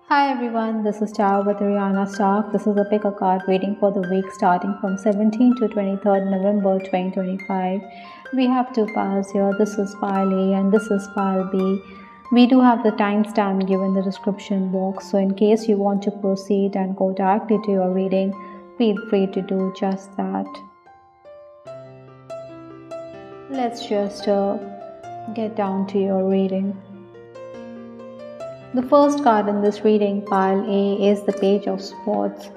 Hi everyone, this is Tao with Ariana Stock. This is a pick a card reading for the week starting from 17th to 23rd November 2025. We have two piles here. This is pile A and this is pile B. We do have the timestamp given in the description box, so in case you want to proceed and go directly to your reading, feel free to do just that. Let's just get down to your reading. The first card in this reading, pile A, is the Page of Swords.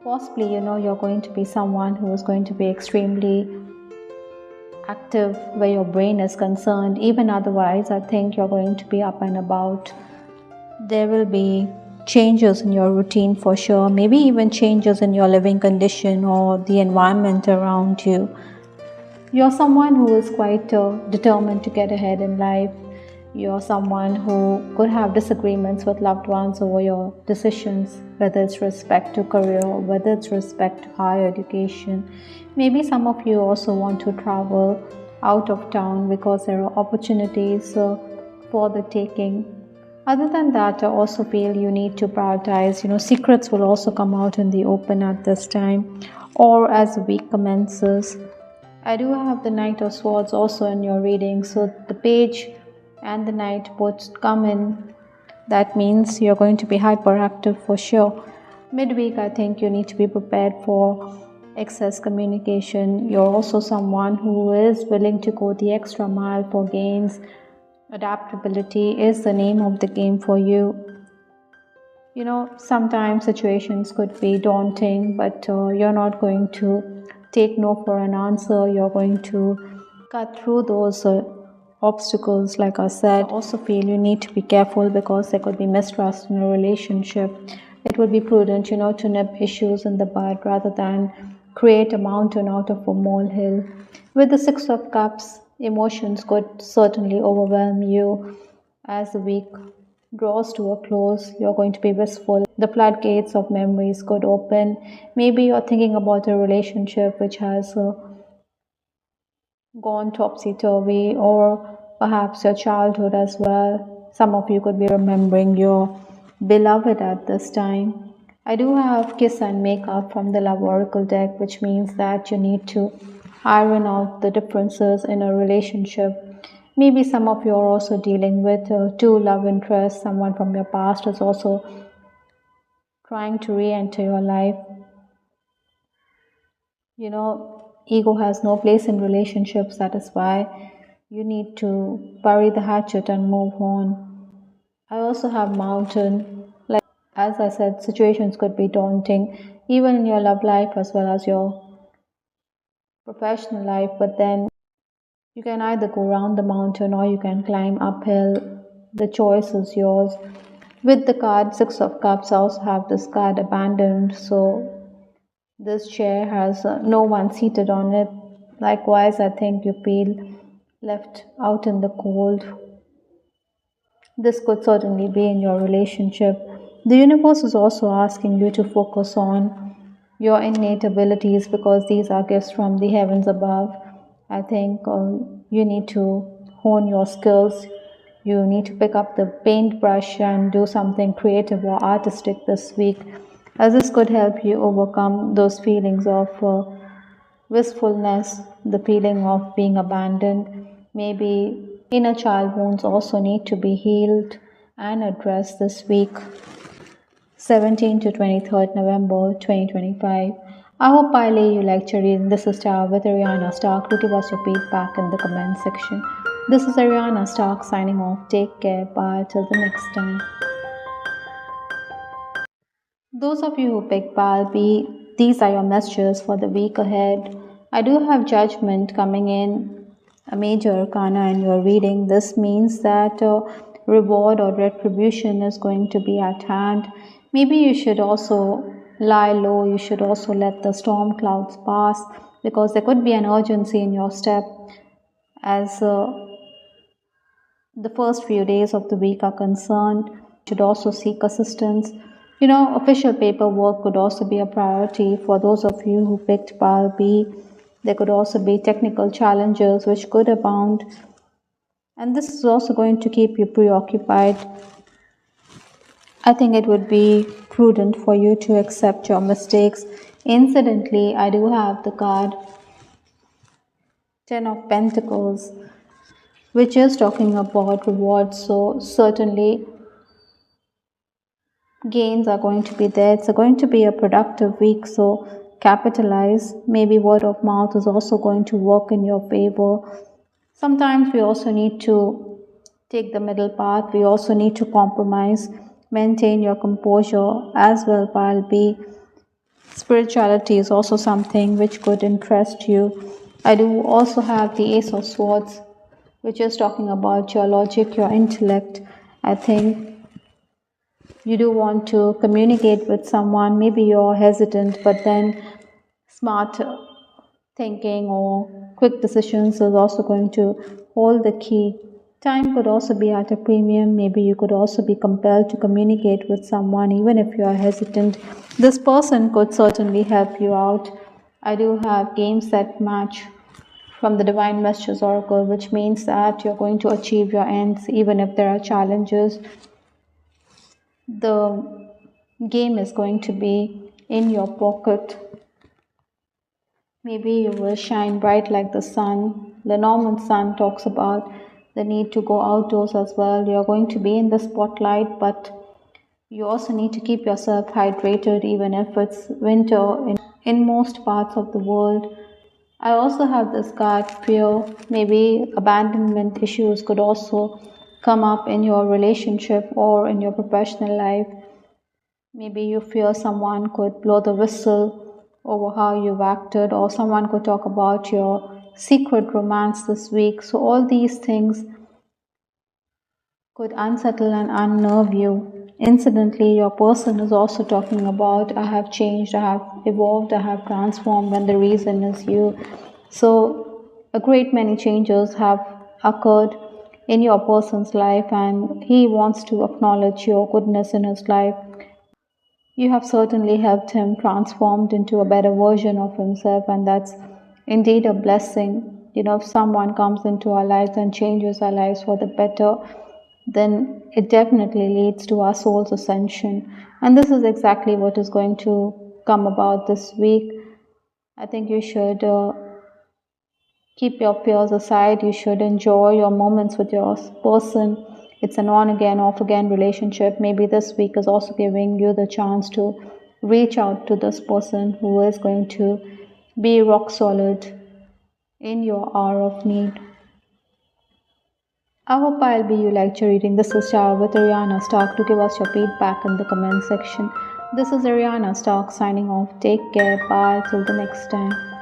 Possibly, you're going to be someone who is going to be extremely active where your brain is concerned. Even otherwise, I think you're going to be up and about. There will be changes in your routine for sure, maybe even changes in your living condition or the environment around you. You're someone who is quite determined to get ahead in life. You're someone who could have disagreements with loved ones over your decisions, whether it's respect to career, whether it's respect to higher education. Maybe some of you also want to travel out of town because there are opportunities for the taking. Other than that, I also feel you need to prioritize. Secrets will also come out in the open at this time or as the week commences. I do have the Knight of Swords also in your reading, so the page and the Knight both come in. That means you're going to be hyperactive for sure. Midweek, I think you need to be prepared for excess communication. You're also someone who is willing to go the extra mile for gains. Adaptability is the name of the game for you. Sometimes situations could be daunting, but you're not going to take no for an answer. You're going to cut through those obstacles. Like I said, I also feel you need to be careful because there could be mistrust in a relationship. It would be prudent, to nip issues in the bud rather than create a mountain out of a molehill. With the Six of Cups, emotions could certainly overwhelm you as the week draws to a close. You're going to be wistful. The floodgates of memories could open. Maybe you're thinking about a relationship which has gone topsy-turvy, or perhaps your childhood as well. Some of you could be remembering your beloved at this time. I do have Kiss and Make Up from the Love Oracle deck, which means that you need to iron out the differences in a relationship. Maybe some of you are also dealing with two love interests. Someone from your past is also trying to re-enter your life. Ego has no place in relationships. That is why you need to bury the hatchet and move on. I also have Mountain. Like as I said, situations could be daunting, even in your love life as well as your professional life. But then you can either go around the mountain or you can climb uphill. The choice is yours. With the card Six of Cups, I also have this card Abandoned. So this chair has no one seated on it. Likewise, I think you feel left out in the cold. This could certainly be in your relationship. The universe is also asking you to focus on your innate abilities because these are gifts from the heavens above. I think you need to hone your skills. You need to pick up the paintbrush and do something creative or artistic this week, as this could help you overcome those feelings of wistfulness, the feeling of being abandoned. Maybe inner child wounds also need to be healed and addressed this week, 17th to 23rd November 2025. I hope you liked your reading. This is Star with Ariana Stark. Do give us your feedback in the comment section. This is Ariana Stark signing off. Take care. Bye. Till the next time. Those of you who picked pile B, these are your messages for the week ahead. I do have Judgment coming in, a major arcana in your reading. This means that reward or retribution is going to be at hand. Maybe you should also lie low. You should also let the storm clouds pass because there could be an urgency in your step as the first few days of the week are concerned. You should also seek assistance. Official paperwork could also be a priority for those of you who picked pile B. There could also be technical challenges which could abound, and this is also going to keep you preoccupied. I think it would be prudent for you to accept your mistakes. Incidentally, I do have the card Ten of Pentacles, which is talking about rewards. So, certainly, gains are going to be there. It's going to be a productive week. So, capitalize. Maybe word of mouth is also going to work in your favor. Sometimes we also need to take the middle path. We also need to compromise. Maintain your composure as well, while be spirituality is also something which could interest you. I do also have the Ace of Swords, which is talking about your logic, your intellect. I think you do want to communicate with someone. Maybe you're hesitant, but then smart thinking or quick decisions is also going to hold the key. Time could also be at a premium. Maybe you could also be compelled to communicate with someone, even if you are hesitant. This person could certainly help you out. I do have game set match from the Divine Messages Oracle, which means that you're going to achieve your ends even if there are challenges. The game is going to be in your pocket. Maybe you will shine bright like the sun. The Norman sun talks about the need to go outdoors as well. You're going to be in the spotlight, but you also need to keep yourself hydrated even if it's winter in most parts of the world. I also have this card fear. Maybe abandonment issues could also come up in your relationship or in your professional life. Maybe you fear someone could blow the whistle over how you've acted, or someone could talk about your secret romance this week. So, all these things could unsettle and unnerve you. Incidentally, your person is also talking about I have changed, I have evolved, I have transformed, and the reason is you. So, a great many changes have occurred in your person's life, and he wants to acknowledge your goodness in his life. You have certainly helped him transformed into a better version of himself, and that's indeed a blessing. If someone comes into our lives and changes our lives for the better, then it definitely leads to our soul's ascension. And this is exactly what is going to come about this week. I think you should keep your fears aside. You should enjoy your moments with your person. It's an on again, off again relationship. Maybe this week is also giving you the chance to reach out to this person who is going to be rock solid in your hour of need. I hope I'll be you liked your reading. This is Shah with Ariana Stark. To give us your feedback in the comment section. This is Ariana Stark signing off. Take care. Bye. Till the next time.